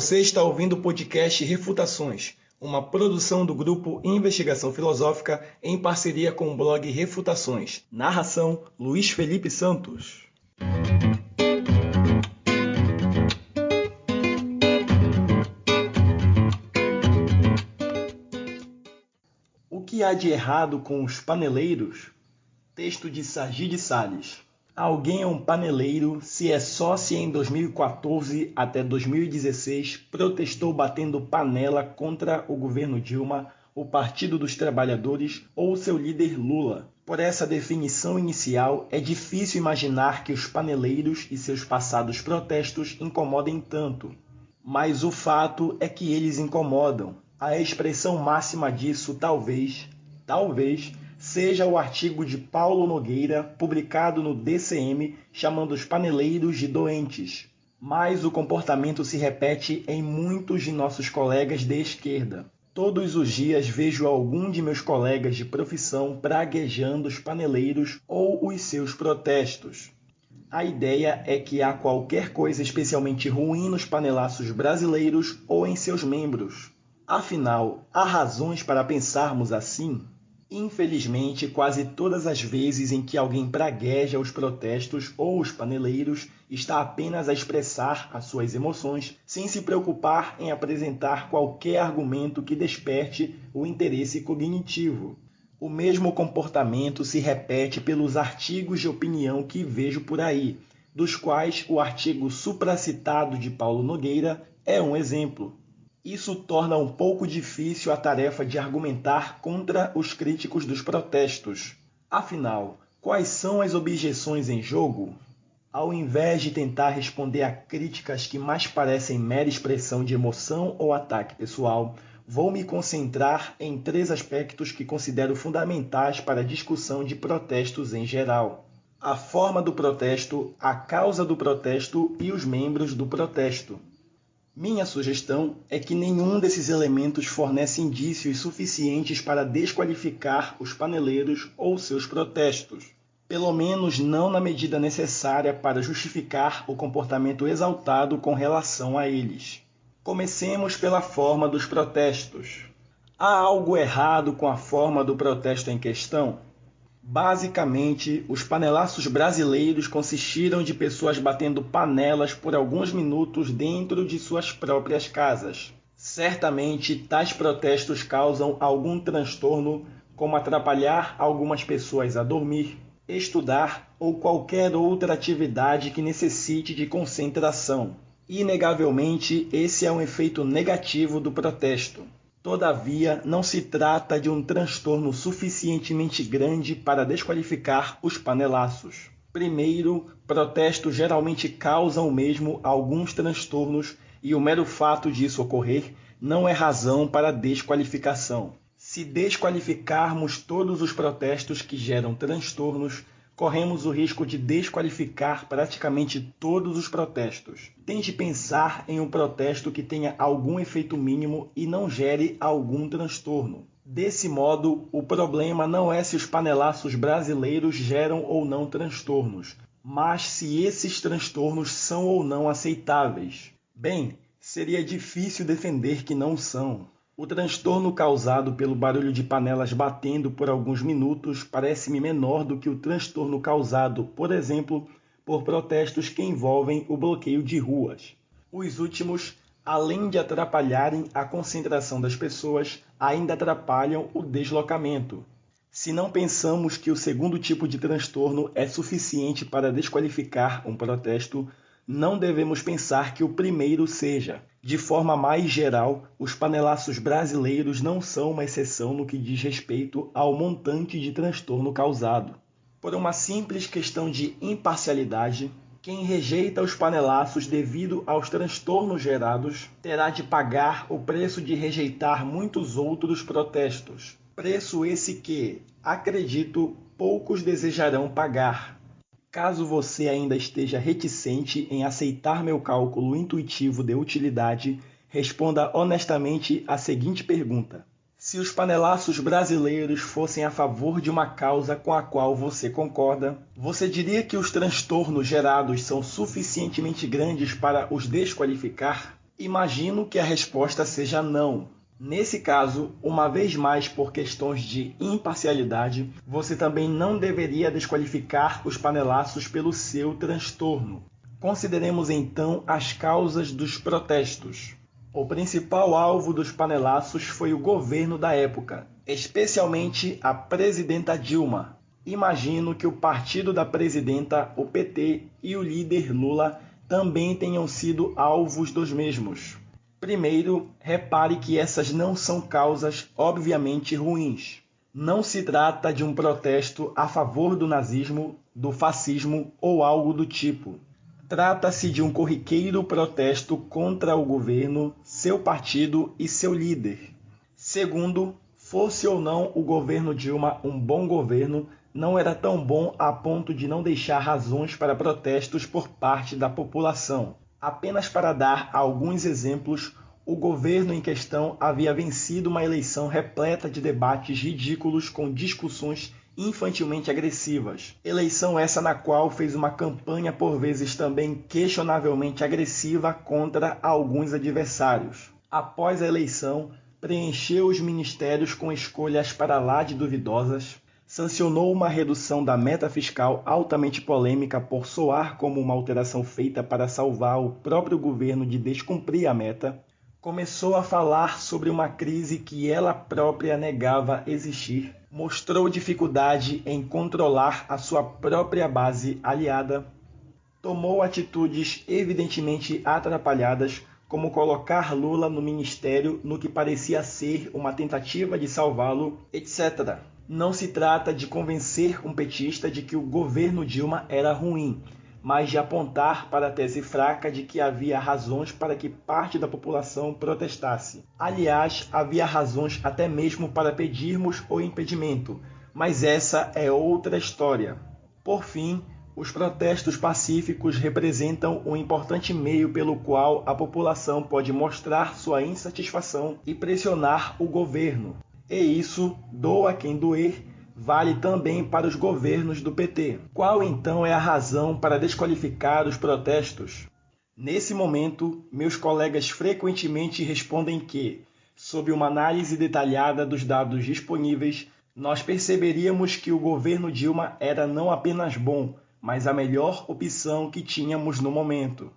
Você está ouvindo o podcast Refutações, uma produção do grupo Investigação Filosófica em parceria com o blog Refutações. Narração: Luiz Felipe Santos. O que há de errado com os paneleiros? Texto de Sagi de Sales. Alguém é um paneleiro se em 2014 até 2016 protestou batendo panela contra o governo Dilma, o Partido dos Trabalhadores ou seu líder Lula. Por essa definição inicial, é difícil imaginar que os paneleiros e seus passados protestos incomodem tanto. Mas o fato é que eles incomodam. A expressão máxima disso talvez, seja o artigo de Paulo Nogueira, publicado no DCM, chamando os paneleiros de doentes. Mas o comportamento se repete em muitos de nossos colegas de esquerda. Todos os dias vejo algum de meus colegas de profissão praguejando os paneleiros ou os seus protestos. A ideia é que há qualquer coisa especialmente ruim nos panelaços brasileiros ou em seus membros. Afinal, há razões para pensarmos assim? Infelizmente, quase todas as vezes em que alguém pragueja os protestos ou os paneleiros, está apenas a expressar as suas emoções, sem se preocupar em apresentar qualquer argumento que desperte o interesse cognitivo. O mesmo comportamento se repete pelos artigos de opinião que vejo por aí, dos quais o artigo supracitado de Paulo Nogueira é um exemplo. Isso torna um pouco difícil a tarefa de argumentar contra os críticos dos protestos. Afinal, quais são as objeções em jogo? Ao invés de tentar responder a críticas que mais parecem mera expressão de emoção ou ataque pessoal, vou me concentrar em 3 aspectos que considero fundamentais para a discussão de protestos em geral: a forma do protesto, a causa do protesto e os membros do protesto. Minha sugestão é que nenhum desses elementos fornece indícios suficientes para desqualificar os paneleiros ou seus protestos, pelo menos não na medida necessária para justificar o comportamento exaltado com relação a eles. Comecemos pela forma dos protestos. Há algo errado com a forma do protesto em questão? Basicamente, os panelaços brasileiros consistiram de pessoas batendo panelas por alguns minutos dentro de suas próprias casas. Certamente, tais protestos causam algum transtorno, como atrapalhar algumas pessoas a dormir, estudar ou qualquer outra atividade que necessite de concentração. Inegavelmente, esse é um efeito negativo do protesto. Todavia, não se trata de um transtorno suficientemente grande para desqualificar os panelaços. Primeiro, protestos geralmente causam mesmo alguns transtornos e o mero fato disso ocorrer não é razão para desqualificação. Se desqualificarmos todos os protestos que geram transtornos, corremos o risco de desqualificar praticamente todos os protestos. Tente pensar em um protesto que tenha algum efeito mínimo e não gere algum transtorno. Desse modo, o problema não é se os panelaços brasileiros geram ou não transtornos, mas se esses transtornos são ou não aceitáveis. Bem, seria difícil defender que não são. O transtorno causado pelo barulho de panelas batendo por alguns minutos parece-me menor do que o transtorno causado, por exemplo, por protestos que envolvem o bloqueio de ruas. Os últimos, além de atrapalharem a concentração das pessoas, ainda atrapalham o deslocamento. Se não pensamos que o segundo tipo de transtorno é suficiente para desqualificar um protesto, não devemos pensar que o primeiro seja. De forma mais geral, os panelaços brasileiros não são uma exceção no que diz respeito ao montante de transtorno causado. Por uma simples questão de imparcialidade, quem rejeita os panelaços devido aos transtornos gerados terá de pagar o preço de rejeitar muitos outros protestos. Preço esse que, acredito, poucos desejarão pagar. Caso você ainda esteja reticente em aceitar meu cálculo intuitivo de utilidade, responda honestamente a seguinte pergunta: se os panelaços brasileiros fossem a favor de uma causa com a qual você concorda, você diria que os transtornos gerados são suficientemente grandes para os desqualificar? Imagino que a resposta seja não. Nesse caso, uma vez mais por questões de imparcialidade, você também não deveria desqualificar os panelaços pelo seu transtorno. Consideremos então as causas dos protestos. O principal alvo dos panelaços foi o governo da época, especialmente a presidenta Dilma. Imagino que o partido da presidenta, o PT, e o líder Lula também tenham sido alvos dos mesmos. Primeiro, repare que essas não são causas obviamente ruins. Não se trata de um protesto a favor do nazismo, do fascismo ou algo do tipo. Trata-se de um corriqueiro protesto contra o governo, seu partido e seu líder. Segundo, fosse ou não o governo Dilma um bom governo, não era tão bom a ponto de não deixar razões para protestos por parte da população. Apenas para dar alguns exemplos, o governo em questão havia vencido uma eleição repleta de debates ridículos com discussões infantilmente agressivas. Eleição essa na qual fez uma campanha por vezes também questionavelmente agressiva contra alguns adversários. Após a eleição, preencheu os ministérios com escolhas para lá de duvidosas, sancionou uma redução da meta fiscal altamente polêmica por soar como uma alteração feita para salvar o próprio governo de descumprir a meta, começou a falar sobre uma crise que ela própria negava existir, mostrou dificuldade em controlar a sua própria base aliada, tomou atitudes evidentemente atrapalhadas, como colocar Lula no ministério no que parecia ser uma tentativa de salvá-lo, etc. Não se trata de convencer um petista de que o governo Dilma era ruim, mas de apontar para a tese fraca de que havia razões para que parte da população protestasse. Aliás, havia razões até mesmo para pedirmos o impedimento, mas essa é outra história. Por fim, os protestos pacíficos representam um importante meio pelo qual a população pode mostrar sua insatisfação e pressionar o governo. E isso, doa quem doer, vale também para os governos do PT. Qual então é a razão para desqualificar os protestos? Nesse momento, meus colegas frequentemente respondem que, sob uma análise detalhada dos dados disponíveis, nós perceberíamos que o governo Dilma era não apenas bom, mas a melhor opção que tínhamos no momento.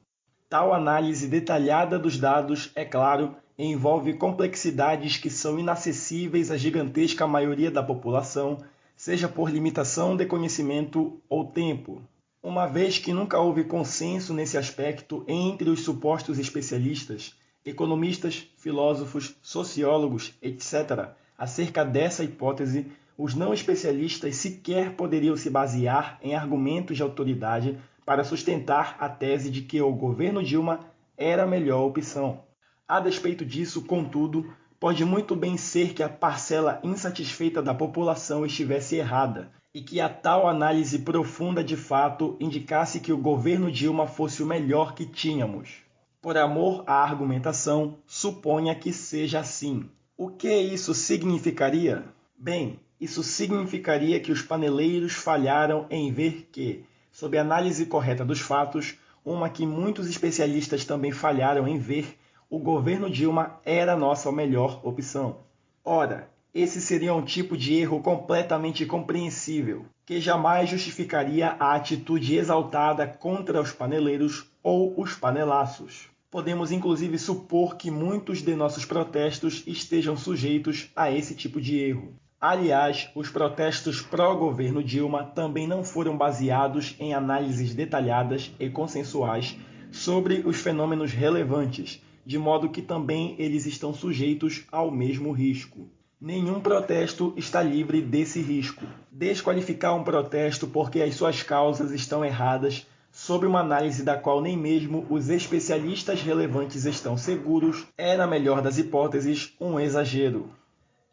Tal análise detalhada dos dados, é claro, envolve complexidades que são inacessíveis à gigantesca maioria da população, seja por limitação de conhecimento ou tempo. Uma vez que nunca houve consenso nesse aspecto entre os supostos especialistas, economistas, filósofos, sociólogos, etc., acerca dessa hipótese, os não especialistas sequer poderiam se basear em argumentos de autoridade para sustentar a tese de que o governo Dilma era a melhor opção. A despeito disso, contudo, pode muito bem ser que a parcela insatisfeita da população estivesse errada e que a tal análise profunda de fato indicasse que o governo Dilma fosse o melhor que tínhamos. Por amor à argumentação, suponha que seja assim. O que isso significaria? Bem, isso significaria que os paneleiros falharam em ver que, sob a análise correta dos fatos, uma que muitos especialistas também falharam em ver, o governo Dilma era a nossa melhor opção. Ora, esse seria um tipo de erro completamente compreensível, que jamais justificaria a atitude exaltada contra os paneleiros ou os panelaços. Podemos inclusive supor que muitos de nossos protestos estejam sujeitos a esse tipo de erro. Aliás, os protestos pró-governo Dilma também não foram baseados em análises detalhadas e consensuais sobre os fenômenos relevantes, de modo que também eles estão sujeitos ao mesmo risco. Nenhum protesto está livre desse risco. Desqualificar um protesto porque as suas causas estão erradas, sob uma análise da qual nem mesmo os especialistas relevantes estão seguros, é, na melhor das hipóteses, um exagero.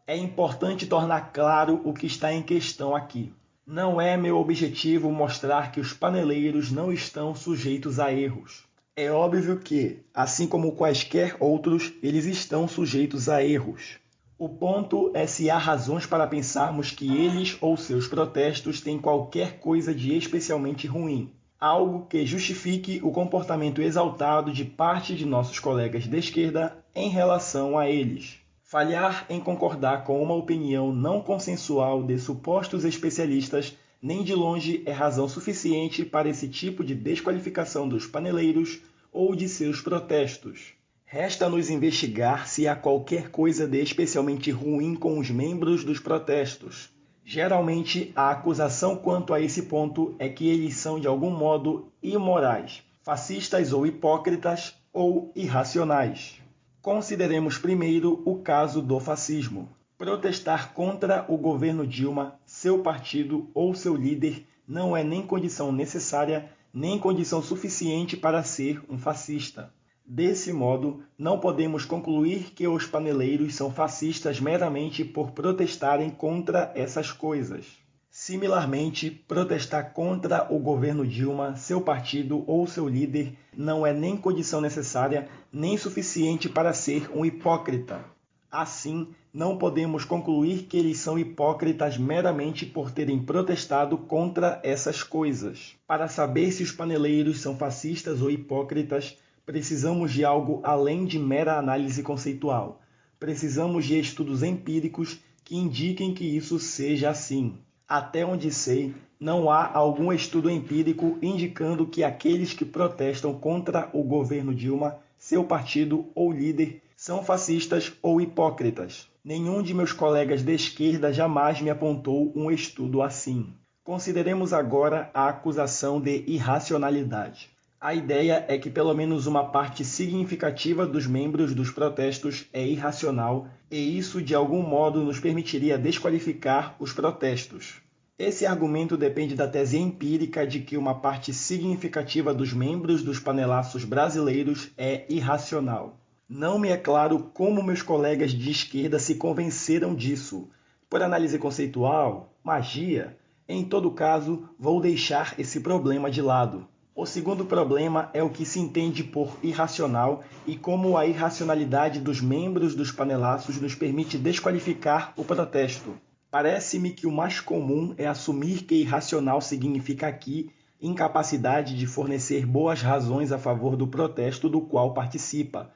É importante tornar claro o que está em questão aqui. Não é meu objetivo mostrar que os paneleiros não estão sujeitos a erros. É óbvio que, assim como quaisquer outros, eles estão sujeitos a erros. O ponto é se há razões para pensarmos que eles ou seus protestos têm qualquer coisa de especialmente ruim. algo que justifique o comportamento exaltado de parte de nossos colegas de esquerda em relação a eles. Falhar em concordar com uma opinião não consensual de supostos especialistas nem de longe é razão suficiente para esse tipo de desqualificação dos paneleiros ou de seus protestos. Resta-nos investigar se há qualquer coisa de especialmente ruim com os membros dos protestos. Geralmente, a acusação quanto a esse ponto é que eles são de algum modo imorais, fascistas ou hipócritas ou irracionais. Consideremos primeiro o caso do fascismo. Protestar contra o governo Dilma, seu partido ou seu líder não é nem condição necessária, nem condição suficiente para ser um fascista. Desse modo, não podemos concluir que os paneleiros são fascistas meramente por protestarem contra essas coisas. Similarmente, protestar contra o governo Dilma, seu partido ou seu líder não é nem condição necessária, nem suficiente para ser um hipócrita. Assim, não podemos concluir que eles são hipócritas meramente por terem protestado contra essas coisas. Para saber se os paneleiros são fascistas ou hipócritas, precisamos de algo além de mera análise conceitual. Precisamos de estudos empíricos que indiquem que isso seja assim. Até onde sei, não há algum estudo empírico indicando que aqueles que protestam contra o governo Dilma, seu partido ou líder, são fascistas ou hipócritas. Nenhum de meus colegas de esquerda jamais me apontou um estudo assim. Consideremos agora a acusação de irracionalidade. A ideia é que pelo menos uma parte significativa dos membros dos protestos é irracional e isso de algum modo nos permitiria desqualificar os protestos. Esse argumento depende da tese empírica de que uma parte significativa dos membros dos panelaços brasileiros é irracional. Não me é claro como meus colegas de esquerda se convenceram disso. Por análise conceitual? Magia? Em todo caso, vou deixar esse problema de lado. O segundo problema é o que se entende por irracional e como a irracionalidade dos membros dos panelaços nos permite desqualificar o protesto. Parece-me que o mais comum é assumir que irracional significa aqui incapacidade de fornecer boas razões a favor do protesto do qual participa,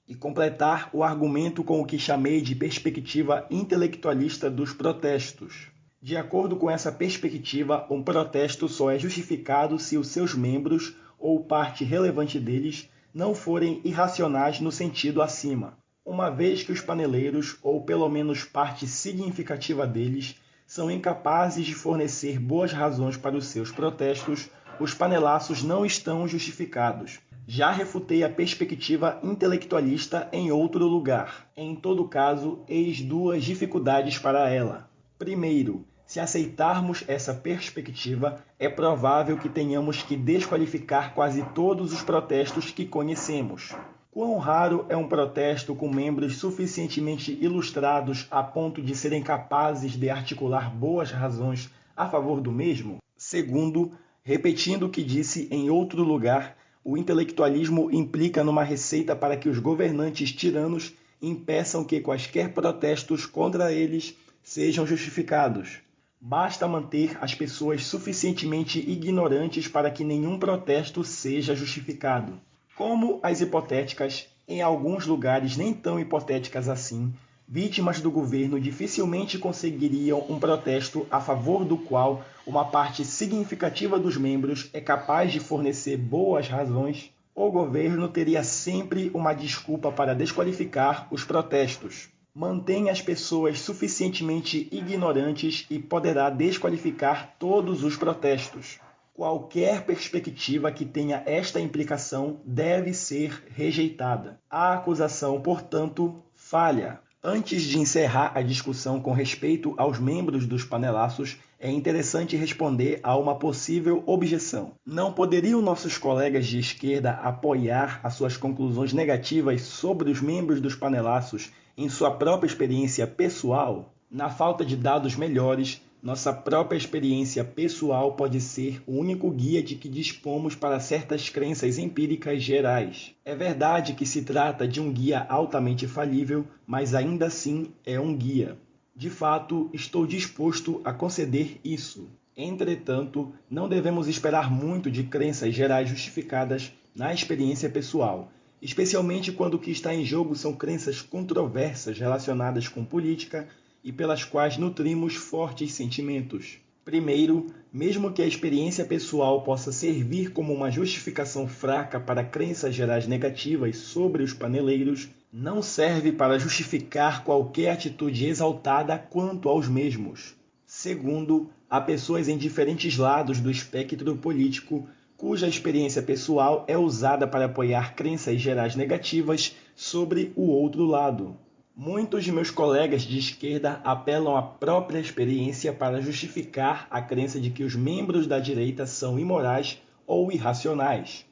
e completar o argumento com o que chamei de perspectiva intelectualista dos protestos. De acordo com essa perspectiva, um protesto só é justificado se os seus membros, ou parte relevante deles, não forem irracionais no sentido acima. Uma vez que os paneleiros, ou pelo menos parte significativa deles, são incapazes de fornecer boas razões para os seus protestos, os panelaços não estão justificados. Já refutei a perspectiva intelectualista em outro lugar. Em todo caso, eis duas dificuldades para ela. Primeiro, se aceitarmos essa perspectiva, é provável que tenhamos que desqualificar quase todos os protestos que conhecemos. Quão raro é um protesto com membros suficientemente ilustrados a ponto de serem capazes de articular boas razões a favor do mesmo? Segundo, repetindo o que disse em outro lugar, o intelectualismo implica numa receita para que os governantes tiranos impeçam que quaisquer protestos contra eles sejam justificados. Basta manter as pessoas suficientemente ignorantes para que nenhum protesto seja justificado. Como as hipotéticas, em alguns lugares nem tão hipotéticas assim, vítimas do governo dificilmente conseguiriam um protesto a favor do qual uma parte significativa dos membros é capaz de fornecer boas razões, o governo teria sempre uma desculpa para desqualificar os protestos. Mantém as pessoas suficientemente ignorantes e poderá desqualificar todos os protestos. Qualquer perspectiva que tenha esta implicação deve ser rejeitada. A acusação, portanto, falha. Antes de encerrar a discussão com respeito aos membros dos panelaços, é interessante responder a uma possível objeção. Não poderiam nossos colegas de esquerda apoiar as suas conclusões negativas sobre os membros dos panelaços em sua própria experiência pessoal? Na falta de dados melhores, nossa própria experiência pessoal pode ser o único guia de que dispomos para certas crenças empíricas gerais. É verdade que se trata de um guia altamente falível, mas ainda assim é um guia. De fato, estou disposto a conceder isso. Entretanto, não devemos esperar muito de crenças gerais justificadas na experiência pessoal, especialmente quando o que está em jogo são crenças controversas relacionadas com política e pelas quais nutrimos fortes sentimentos. Primeiro, mesmo que a experiência pessoal possa servir como uma justificação fraca para crenças gerais negativas sobre os paneleiros, não serve para justificar qualquer atitude exaltada quanto aos mesmos. Segundo, há pessoas em diferentes lados do espectro político cuja experiência pessoal é usada para apoiar crenças gerais negativas sobre o outro lado. Muitos de meus colegas de esquerda apelam à própria experiência para justificar a crença de que os membros da direita são imorais ou irracionais.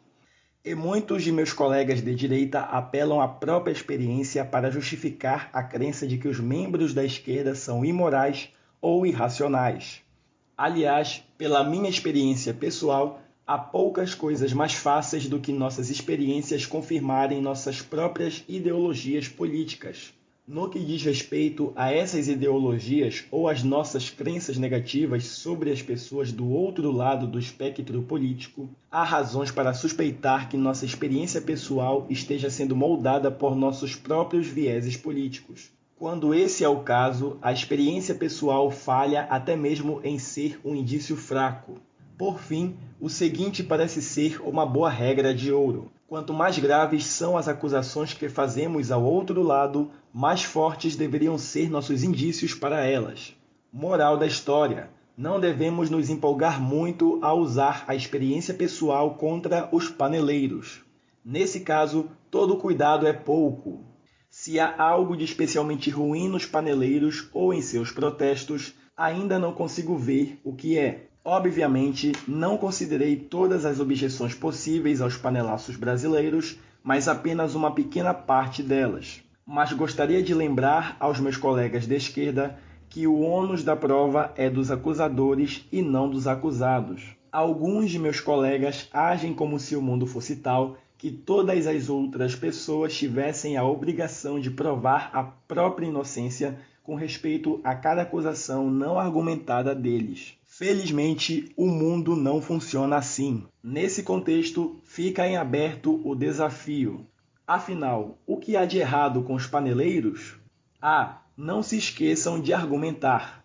E muitos de meus colegas de direita apelam à própria experiência para justificar a crença de que os membros da esquerda são imorais ou irracionais. Aliás, pela minha experiência pessoal, há poucas coisas mais fáceis do que nossas experiências confirmarem nossas próprias ideologias políticas. No que diz respeito a essas ideologias ou às nossas crenças negativas sobre as pessoas do outro lado do espectro político, há razões para suspeitar que nossa experiência pessoal esteja sendo moldada por nossos próprios vieses políticos. Quando esse é o caso, a experiência pessoal falha até mesmo em ser um indício fraco. Por fim, o seguinte parece ser uma boa regra de ouro. Quanto mais graves são as acusações que fazemos ao outro lado, mais fortes deveriam ser nossos indícios para elas. Moral da história: não devemos nos empolgar muito ao usar a experiência pessoal contra os paneleiros. Nesse caso, todo cuidado é pouco. Se há algo de especialmente ruim nos paneleiros ou em seus protestos, ainda não consigo ver o que é. Obviamente, não considerei todas as objeções possíveis aos panelaços brasileiros, mas apenas uma pequena parte delas. Mas gostaria de lembrar aos meus colegas de esquerda que o ônus da prova é dos acusadores e não dos acusados. Alguns de meus colegas agem como se o mundo fosse tal que todas as outras pessoas tivessem a obrigação de provar a própria inocência com respeito a cada acusação não argumentada deles. Felizmente, o mundo não funciona assim. Nesse contexto, fica em aberto o desafio. Afinal, o que há de errado com os paneleiros? Não se esqueçam de argumentar.